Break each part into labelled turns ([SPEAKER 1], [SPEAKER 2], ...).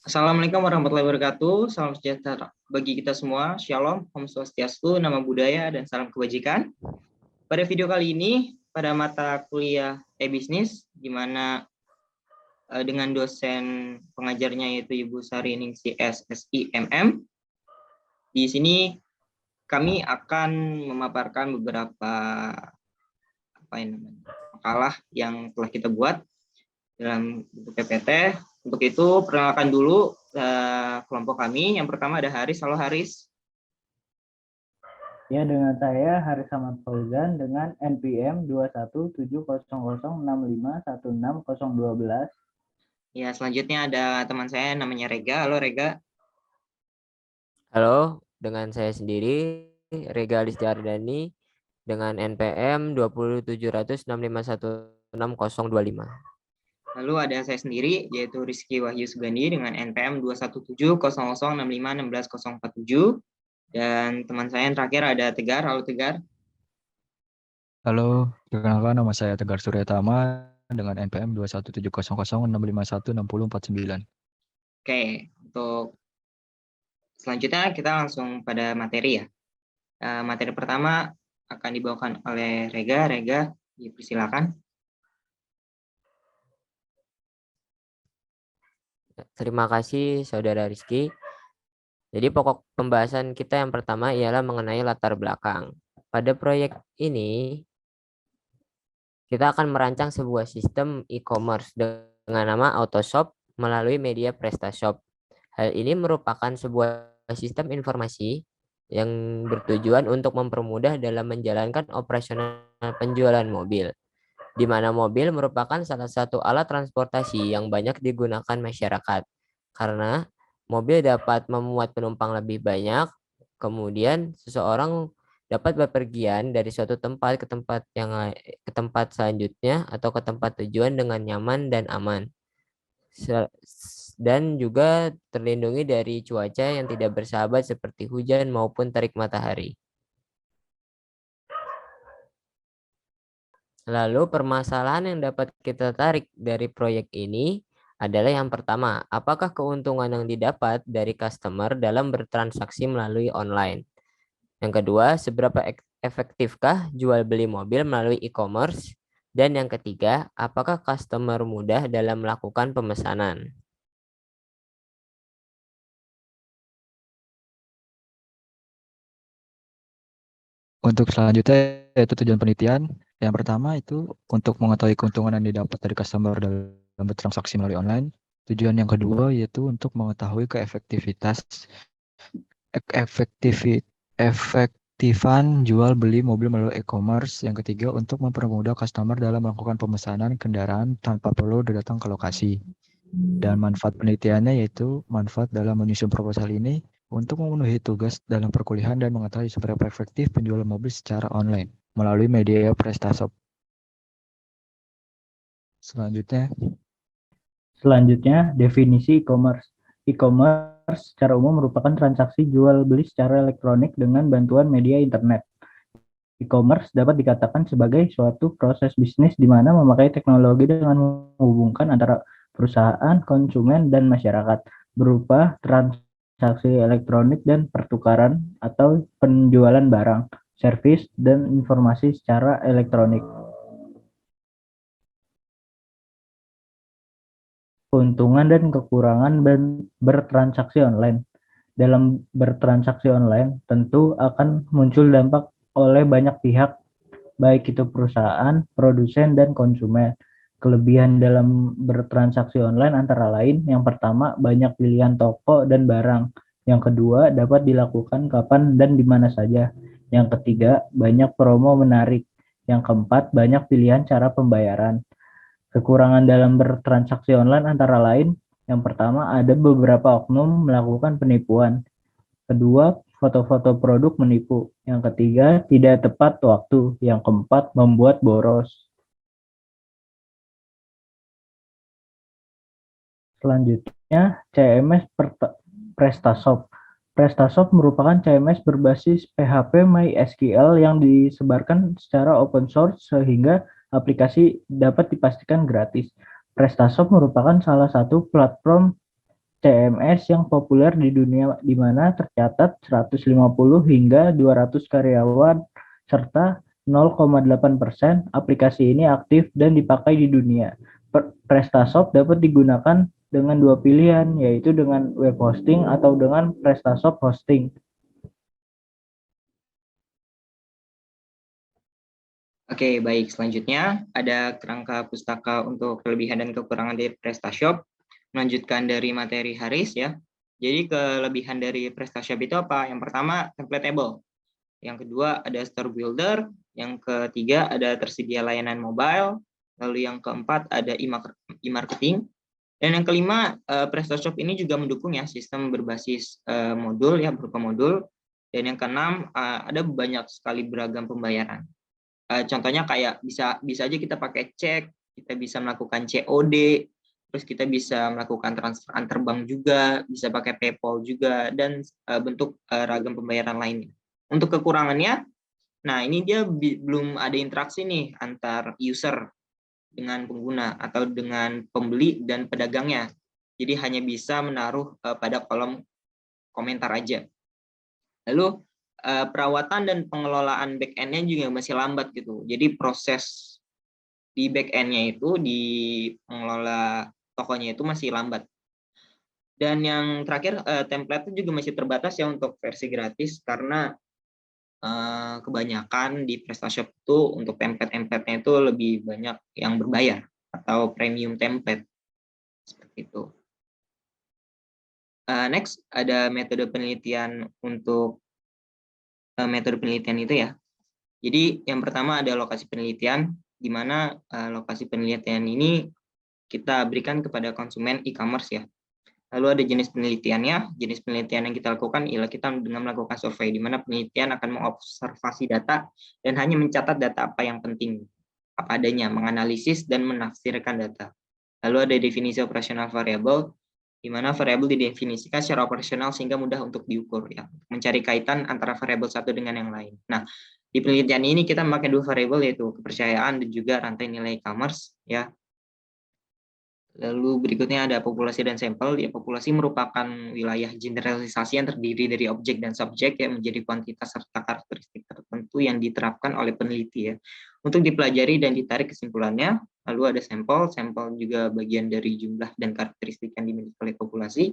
[SPEAKER 1] Assalamualaikum warahmatullahi wabarakatuh. Salam sejahtera bagi kita semua. Shalom, Om Swastiastu, Nama Budaya, dan salam kebajikan. Pada video kali ini, pada mata kuliah e-bisnis, di mana dengan dosen pengajarnya yaitu Ibu Sari Ningsi SSIMM. Di sini kami akan memaparkan beberapa makalah yang telah kita buat dalam buku PPT. Untuk itu, perkenalkan dulu kelompok kami. Yang pertama ada Haris. Halo Haris.
[SPEAKER 2] Ya, dengan saya Haris Ahmad Fauzan dengan NPM 217006516016012.
[SPEAKER 1] Ya, selanjutnya ada teman saya namanya Rega. Halo Rega.
[SPEAKER 3] Halo, dengan saya sendiri Rega Alisjardani dengan NPM 2070065160025.
[SPEAKER 1] Lalu ada saya sendiri yaitu Rizky Wahyu Sugandi dengan NPM 2170065161147. Dan teman saya yang terakhir ada Tegar. Halo Tegar.
[SPEAKER 4] Halo, perkenalkan nama saya Tegar Suryatama dengan NPM 217006516016049.
[SPEAKER 1] Oke, untuk selanjutnya kita langsung pada materi ya. Materi pertama akan dibawakan oleh Rega. Rega, dipersilakan.
[SPEAKER 3] Terima kasih Saudara Rizky. Jadi pokok pembahasan kita yang pertama ialah mengenai latar belakang. Pada proyek ini kita akan merancang sebuah sistem e-commerce dengan nama Autoshop melalui media PrestaShop. Hal ini merupakan sebuah sistem informasi yang bertujuan untuk mempermudah dalam menjalankan operasional penjualan mobil, di mana mobil merupakan salah satu alat transportasi yang banyak digunakan masyarakat, karena mobil dapat memuat penumpang lebih banyak, kemudian seseorang dapat bepergian dari suatu tempat ke tempat selanjutnya atau ke tempat tujuan dengan nyaman dan aman, dan juga terlindungi dari cuaca yang tidak bersahabat seperti hujan maupun terik matahari. Lalu permasalahan yang dapat kita tarik dari proyek ini adalah yang pertama, apakah keuntungan yang didapat dari customer dalam bertransaksi melalui online? Yang kedua, seberapa efektifkah jual beli mobil melalui e-commerce? Dan yang ketiga, apakah customer mudah dalam melakukan pemesanan?
[SPEAKER 4] Untuk selanjutnya yaitu tujuan penelitian. Yang pertama itu untuk mengetahui keuntungan yang didapat dari customer dalam bertransaksi melalui online. Tujuan yang kedua yaitu untuk mengetahui efektifan jual beli mobil melalui e-commerce. Yang ketiga untuk mempermudah customer dalam melakukan pemesanan kendaraan tanpa perlu datang ke lokasi. Dan manfaat penelitiannya yaitu manfaat dalam menyusun proposal ini untuk memenuhi tugas dalam perkuliahan dan mengetahui seberapa efektif penjualan mobil secara online melalui media PrestaShop.
[SPEAKER 2] Selanjutnya, definisi e-commerce. E-commerce secara umum merupakan transaksi jual beli secara elektronik dengan bantuan media internet. E-commerce dapat dikatakan sebagai suatu proses bisnis di mana memakai teknologi dengan menghubungkan antara perusahaan, konsumen, dan masyarakat berupa transaksi elektronik dan pertukaran atau penjualan barang, servis, dan informasi secara elektronik. Keuntungan dan kekurangan bertransaksi online. Dalam bertransaksi online, tentu akan muncul dampak oleh banyak pihak, baik itu perusahaan, produsen, dan konsumen. Kelebihan dalam bertransaksi online antara lain, yang pertama, banyak pilihan toko dan barang. Yang kedua, dapat dilakukan kapan dan di mana saja. Yang ketiga, banyak promo menarik. Yang keempat, banyak pilihan cara pembayaran. Kekurangan dalam bertransaksi online antara lain, yang pertama, ada beberapa oknum melakukan penipuan. Kedua, foto-foto produk menipu. Yang ketiga, tidak tepat waktu. Yang keempat, membuat boros. Selanjutnya, CMS PrestaShop. PrestaShop merupakan CMS berbasis PHP MySQL yang disebarkan secara open source sehingga aplikasi dapat dipastikan gratis. PrestaShop merupakan salah satu platform CMS yang populer di dunia, di mana tercatat 150 hingga 200 karyawan serta 0,8% aplikasi ini aktif dan dipakai di dunia. PrestaShop dapat digunakan dengan dua pilihan, yaitu dengan web hosting atau dengan PrestaShop hosting.
[SPEAKER 1] Oke, baik. Selanjutnya ada kerangka pustaka untuk kelebihan dan kekurangan dari PrestaShop. Melanjutkan dari materi Haris ya. Jadi kelebihan dari PrestaShop itu apa? Yang pertama, templatable. Yang kedua ada store builder. Yang ketiga ada tersedia layanan mobile. Lalu yang keempat ada e-marketing. Dan yang kelima, PrestaShop ini juga mendukung ya sistem berbasis modul ya, berupa modul. Dan yang keenam, ada banyak sekali beragam pembayaran. Contohnya kayak bisa aja kita pakai cek, kita bisa melakukan COD, terus kita bisa melakukan transfer antar bank juga, bisa pakai PayPal juga, dan bentuk ragam pembayaran lainnya. Untuk kekurangannya, nah ini dia belum ada interaksi nih antar user dengan pengguna atau dengan pembeli dan pedagangnya. Jadi hanya bisa menaruh pada kolom komentar aja. Lalu perawatan dan pengelolaan back-end-nya juga masih lambat gitu. Jadi proses di back-end-nya itu, di pengelola tokonya itu masih lambat. Dan yang terakhir, template itu juga masih terbatas ya untuk versi gratis, karena kebanyakan di PrestaShop itu untuk template-nya itu lebih banyak yang berbayar atau premium template. Seperti itu. Next, ada metode penelitian untuk metode penelitian itu ya. Jadi yang pertama ada lokasi penelitian, di mana lokasi penelitian ini kita berikan kepada konsumen e-commerce ya. Lalu ada jenis penelitiannya. Jenis penelitian yang kita lakukan ialah kita dengan melakukan survei, di mana penelitian akan mengobservasi data dan hanya mencatat data apa yang penting, apa adanya, menganalisis dan menafsirkan data. Lalu ada definisi operasional variabel, di mana variabel didefinisikan secara operasional sehingga mudah untuk diukur ya, mencari kaitan antara variabel satu dengan yang lain. Nah, di penelitian ini kita memakai dua variabel, yaitu kepercayaan dan juga rantai nilai e-commerce ya. Lalu berikutnya ada populasi dan sampel. Ya, populasi merupakan wilayah generalisasi yang terdiri dari objek dan subjek yang menjadi kuantitas serta karakteristik tertentu yang diterapkan oleh peneliti ya, untuk dipelajari dan ditarik kesimpulannya. Lalu ada sampel. Sampel juga bagian dari jumlah dan karakteristik yang dimiliki oleh populasi.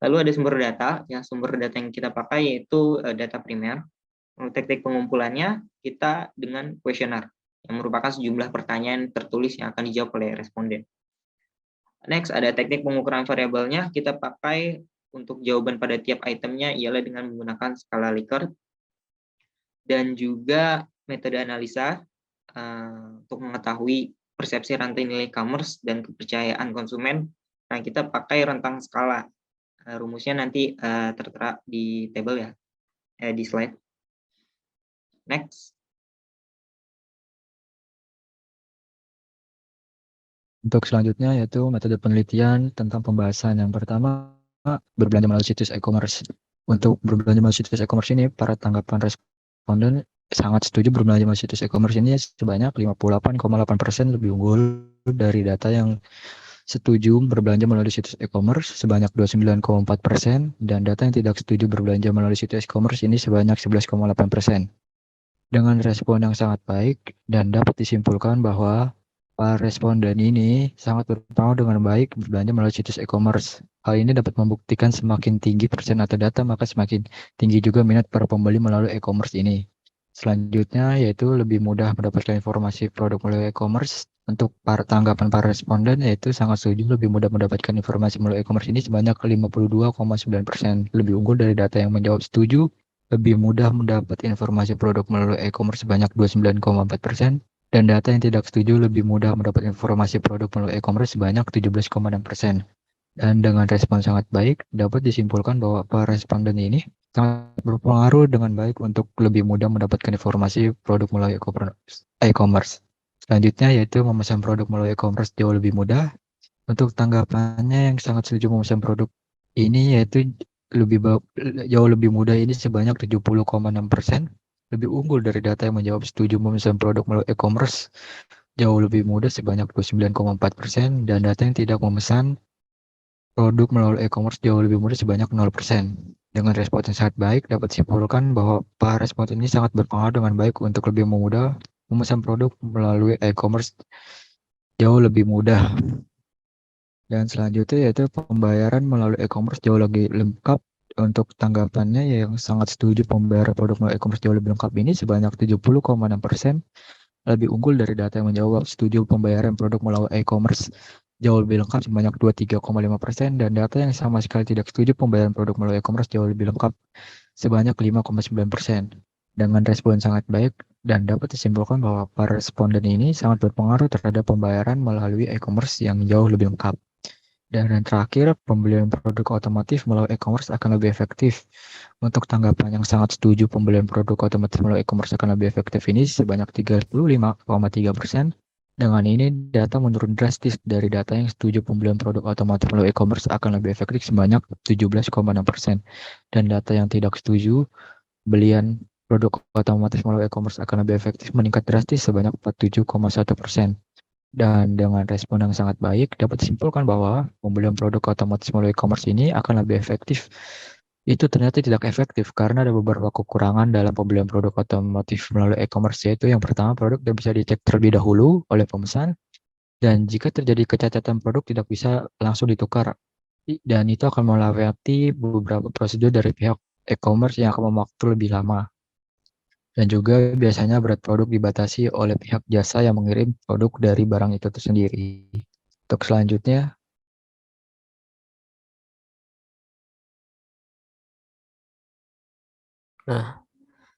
[SPEAKER 1] Lalu ada sumber data. Ya, sumber data yang kita pakai yaitu data primer. Teknik pengumpulannya kita dengan kuesioner, yang merupakan sejumlah pertanyaan tertulis yang akan dijawab oleh responden. Next, ada teknik pengukuran variabelnya. Kita pakai untuk jawaban pada tiap itemnya ialah dengan menggunakan skala Likert, dan juga metode analisa untuk mengetahui persepsi rantai nilai e-commerce dan kepercayaan konsumen. Nah, kita pakai rentang skala. Rumusnya nanti tertera di tabel ya, di slide. Next.
[SPEAKER 4] Untuk selanjutnya yaitu metode penelitian tentang pembahasan. Yang pertama, berbelanja melalui situs e-commerce. Untuk berbelanja melalui situs e-commerce ini, para tanggapan responden sangat setuju berbelanja melalui situs e-commerce ini sebanyak 58,8% lebih unggul dari data yang setuju berbelanja melalui situs e-commerce sebanyak 29,4%, dan data yang tidak setuju berbelanja melalui situs e-commerce ini sebanyak 11,8%. Dengan respon yang sangat baik, dan dapat disimpulkan bahwa para responden ini sangat berpengaruh dengan baik berbelanja melalui situs e-commerce. Hal ini dapat membuktikan semakin tinggi persen atau data, maka semakin tinggi juga minat para pembeli melalui e-commerce ini. Selanjutnya yaitu lebih mudah mendapatkan informasi produk melalui e-commerce. Untuk tanggapan para responden yaitu sangat setuju lebih mudah mendapatkan informasi melalui e-commerce ini sebanyak 52,9%, lebih unggul dari data yang menjawab setuju lebih mudah mendapat informasi produk melalui e-commerce sebanyak 29,4%. Dan data yang tidak setuju lebih mudah mendapat informasi produk melalui e-commerce sebanyak 17,6%. Dan dengan respon sangat baik, dapat disimpulkan bahwa para responden ini sangat berpengaruh dengan baik untuk lebih mudah mendapatkan informasi produk melalui e-commerce. Selanjutnya yaitu memesan produk melalui e-commerce jauh lebih mudah. Untuk tanggapannya yang sangat setuju memesan produk ini yaitu jauh lebih mudah ini sebanyak 70,6%. Lebih unggul dari data yang menjawab setuju memesan produk melalui e-commerce jauh lebih mudah sebanyak 29,4%, dan data yang tidak memesan produk melalui e-commerce jauh lebih mudah sebanyak 0%. Dengan respon yang sangat baik, dapat simpulkan bahwa para respon ini sangat berpengaruh dengan baik untuk lebih memudah memesan produk melalui e-commerce jauh lebih mudah. Dan selanjutnya yaitu pembayaran melalui e-commerce jauh lebih lengkap. Untuk tanggapannya yang sangat setuju pembayaran produk melalui e-commerce jauh lebih lengkap ini sebanyak 70,6% lebih unggul dari data yang menjawab setuju pembayaran produk melalui e-commerce jauh lebih lengkap sebanyak 23,5% dan data yang sama sekali tidak setuju pembayaran produk melalui e-commerce jauh lebih lengkap sebanyak 5,9%. Dengan respon sangat baik dan dapat disimpulkan bahwa para responden ini sangat berpengaruh terhadap pembayaran melalui e-commerce yang jauh lebih lengkap. Dan yang terakhir, pembelian produk otomotif melalui e-commerce akan lebih efektif. Untuk tanggapan yang sangat setuju pembelian produk otomotif melalui e-commerce akan lebih efektif ini sebanyak 35,3%. Dengan ini, data menurun drastis dari data yang setuju pembelian produk otomotif melalui e-commerce akan lebih efektif sebanyak 17,6%. Dan data yang tidak setuju pembelian produk otomotif melalui e-commerce akan lebih efektif meningkat drastis sebanyak 47,1%. Dan dengan respon yang sangat baik, dapat disimpulkan bahwa pembelian produk otomotif melalui e-commerce ini akan lebih efektif. Itu ternyata tidak efektif karena ada beberapa kekurangan dalam pembelian produk otomotif melalui e-commerce, yaitu yang pertama, produk tidak bisa dicek terlebih dahulu oleh pemesan, dan jika terjadi kecacatan produk tidak bisa langsung ditukar. Dan itu akan melewati beberapa prosedur dari pihak e-commerce yang akan memakan lebih lama. Dan juga biasanya berat produk dibatasi oleh pihak jasa yang mengirim produk dari barang itu sendiri. Untuk selanjutnya,
[SPEAKER 3] Nah,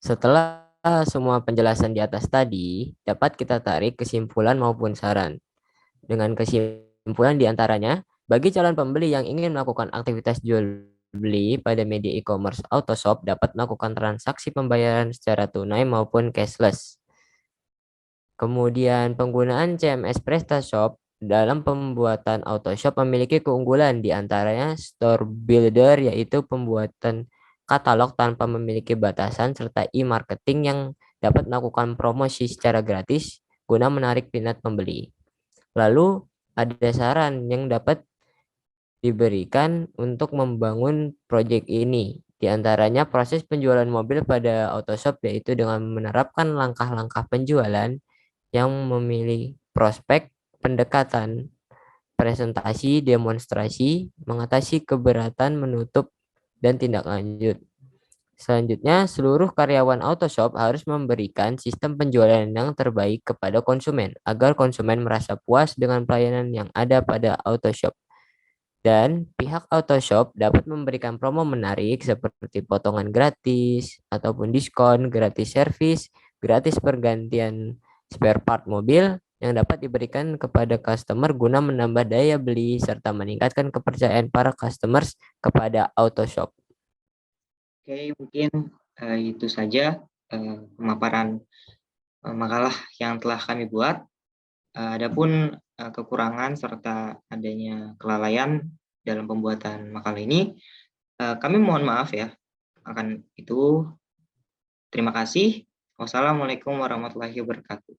[SPEAKER 3] setelah semua penjelasan di atas tadi, dapat kita tarik kesimpulan maupun saran. Dengan kesimpulan diantaranya, bagi calon pembeli yang ingin melakukan aktivitas jual beli pada media e-commerce, Autoshop dapat melakukan transaksi pembayaran secara tunai maupun cashless. Kemudian penggunaan CMS PrestaShop dalam pembuatan Autoshop memiliki keunggulan di antaranya Store Builder, yaitu pembuatan katalog tanpa memiliki batasan, serta e-marketing yang dapat melakukan promosi secara gratis guna menarik minat pembeli. Lalu ada saran yang dapat diberikan untuk membangun proyek ini. Di antaranya proses penjualan mobil pada Autoshop, yaitu dengan menerapkan langkah-langkah penjualan yang memilih prospek, pendekatan, presentasi, demonstrasi, mengatasi keberatan, menutup, dan tindak lanjut. Selanjutnya, seluruh karyawan Autoshop harus memberikan sistem penjualan yang terbaik kepada konsumen agar konsumen merasa puas dengan pelayanan yang ada pada Autoshop. Dan pihak Autoshop dapat memberikan promo menarik seperti potongan gratis ataupun diskon, gratis servis, gratis pergantian spare part mobil yang dapat diberikan kepada customer guna menambah daya beli serta meningkatkan kepercayaan para customers kepada Autoshop.
[SPEAKER 1] Oke, mungkin itu saja pemaparan makalah yang telah kami buat. Adapun kekurangan serta adanya kelalaian dalam pembuatan makalah ini, kami mohon maaf ya. Akan itu, terima kasih. Wassalamualaikum warahmatullahi wabarakatuh.